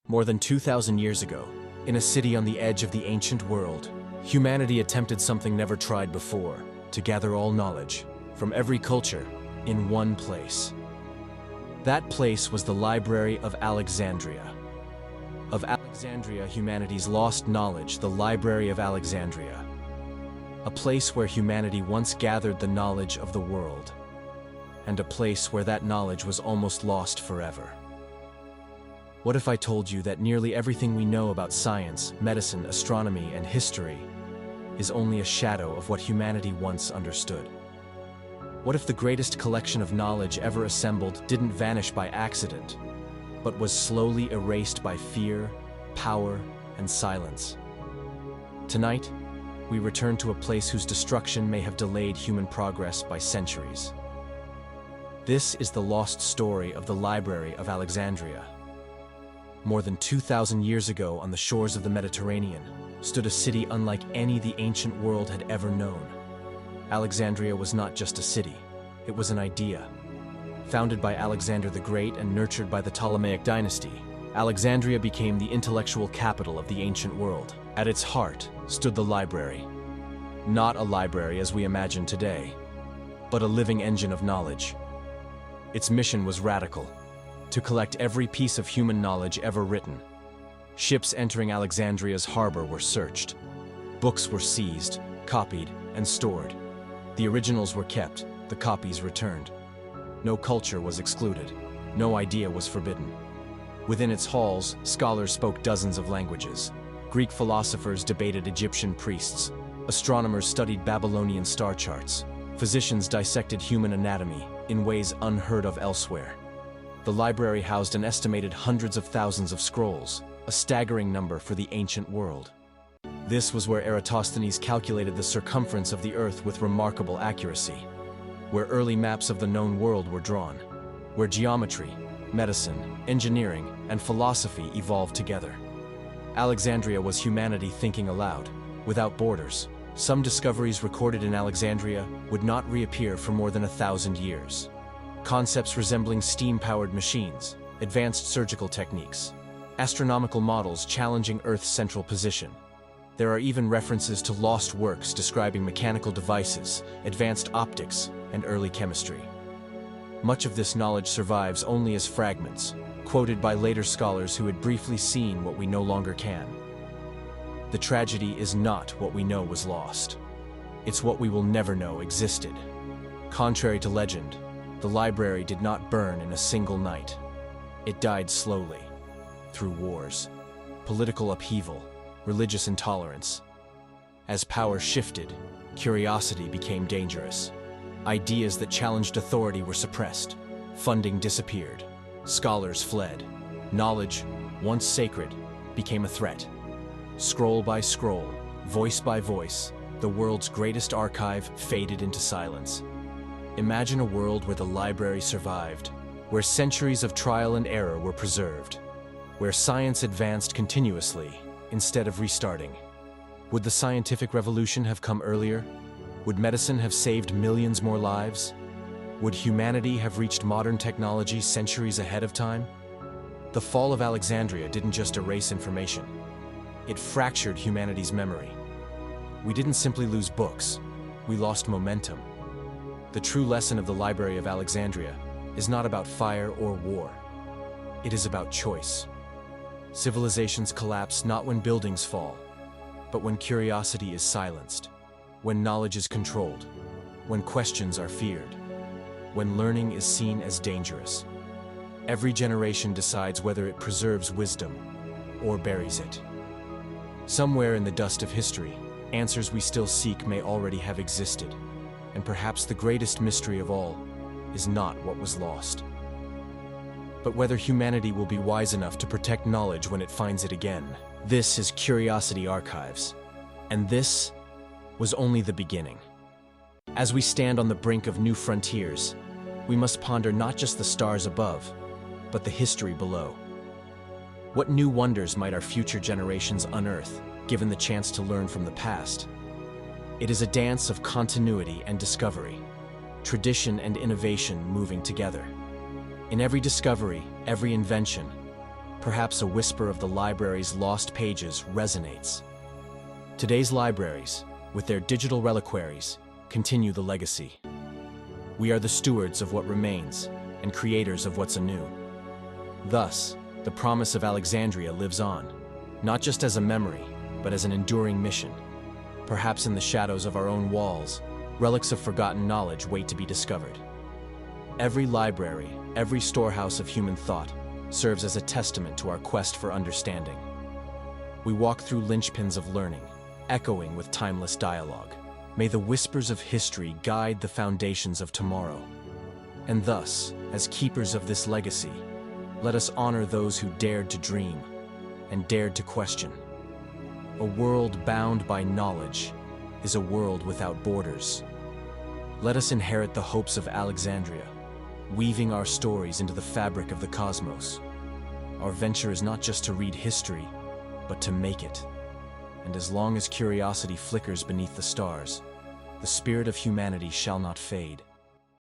More than 2,000 years ago, in a city on the edge of the ancient world, humanity attempted something never tried before, to gather all knowledge, from every culture, in one place. That place was the Library of Alexandria. Of Alexandria, humanity's lost knowledge, the Library of Alexandria. A place where humanity once gathered the knowledge of the world, and a place where that knowledge was almost lost forever. What if I told you that nearly everything we know about science, medicine, astronomy, and history is only a shadow of what humanity once understood? What if the greatest collection of knowledge ever assembled didn't vanish by accident, but was slowly erased by fear, power, and silence? Tonight, we return to a place whose destruction may have delayed human progress by centuries. This is the lost story of the Library of Alexandria. More than 2,000 years ago, on the shores of the Mediterranean, stood a city unlike any the ancient world had ever known. Alexandria was not just a city, it was an idea. Founded by Alexander the Great and nurtured by the Ptolemaic dynasty, Alexandria became the intellectual capital of the ancient world. At its heart stood the library. Not a library as we imagine today, but a living engine of knowledge. Its mission was radical: to collect every piece of human knowledge ever written. Ships entering Alexandria's harbor were searched. Books were seized, copied, and stored. The originals were kept, the copies returned. No culture was excluded. No idea was forbidden. Within its halls, scholars spoke dozens of languages. Greek philosophers debated Egyptian priests. Astronomers studied Babylonian star charts. Physicians dissected human anatomy in ways unheard of elsewhere. The library housed an estimated hundreds of thousands of scrolls, a staggering number for the ancient world. This was where Eratosthenes calculated the circumference of the Earth with remarkable accuracy, where early maps of the known world were drawn, where geometry, medicine, engineering, and philosophy evolved together. Alexandria was humanity thinking aloud, without borders. Some discoveries recorded in Alexandria would not reappear for more than 1,000 years. Concepts resembling steam-powered machines, advanced surgical techniques, astronomical models challenging Earth's central position. There are even references to lost works describing mechanical devices, advanced optics, and early chemistry. Much of this knowledge survives only as fragments, quoted by later scholars who had briefly seen what we no longer can. The tragedy is not what we know was lost. It's what we will never know existed. Contrary to legend, the library did not burn in a single night. It died slowly, through wars, political upheaval, religious intolerance. As power shifted, curiosity became dangerous. Ideas that challenged authority were suppressed. Funding disappeared. Scholars fled. Knowledge, once sacred, became a threat. Scroll by scroll, voice by voice, the world's greatest archive faded into silence. Imagine a world where the library survived, where centuries of trial and error were preserved, where science advanced continuously instead of restarting. Would the scientific revolution have come earlier? Would medicine have saved millions more lives? Would humanity have reached modern technology centuries ahead of time? The fall of Alexandria didn't just erase information. It fractured humanity's memory. We didn't simply lose books, we lost momentum. The true lesson of the Library of Alexandria is not about fire or war. It is about choice. Civilizations collapse not when buildings fall, but when curiosity is silenced, when knowledge is controlled, when questions are feared, when learning is seen as dangerous. Every generation decides whether it preserves wisdom or buries it. Somewhere in the dust of history, answers we still seek may already have existed. And perhaps the greatest mystery of all is not what was lost, but whether humanity will be wise enough to protect knowledge when it finds it again. This is Curiosity Archives, and this was only the beginning. As we stand on the brink of new frontiers, we must ponder not just the stars above, but the history below. What new wonders might our future generations unearth, given the chance to learn from the past? It is a dance of continuity and discovery, tradition and innovation moving together. In every discovery, every invention, perhaps a whisper of the library's lost pages resonates. Today's libraries, with their digital reliquaries, continue the legacy. We are the stewards of what remains and creators of what's anew. Thus, the promise of Alexandria lives on, not just as a memory, but as an enduring mission. Perhaps in the shadows of our own walls, relics of forgotten knowledge wait to be discovered. Every library, every storehouse of human thought, serves as a testament to our quest for understanding. We walk through linchpins of learning, echoing with timeless dialogue. May the whispers of history guide the foundations of tomorrow. And thus, as keepers of this legacy, let us honor those who dared to dream and dared to question. A world bound by knowledge is a world without borders. Let us inherit the hopes of Alexandria, weaving our stories into the fabric of the cosmos. Our venture is not just to read history, but to make it. And as long as curiosity flickers beneath the stars, the spirit of humanity shall not fade.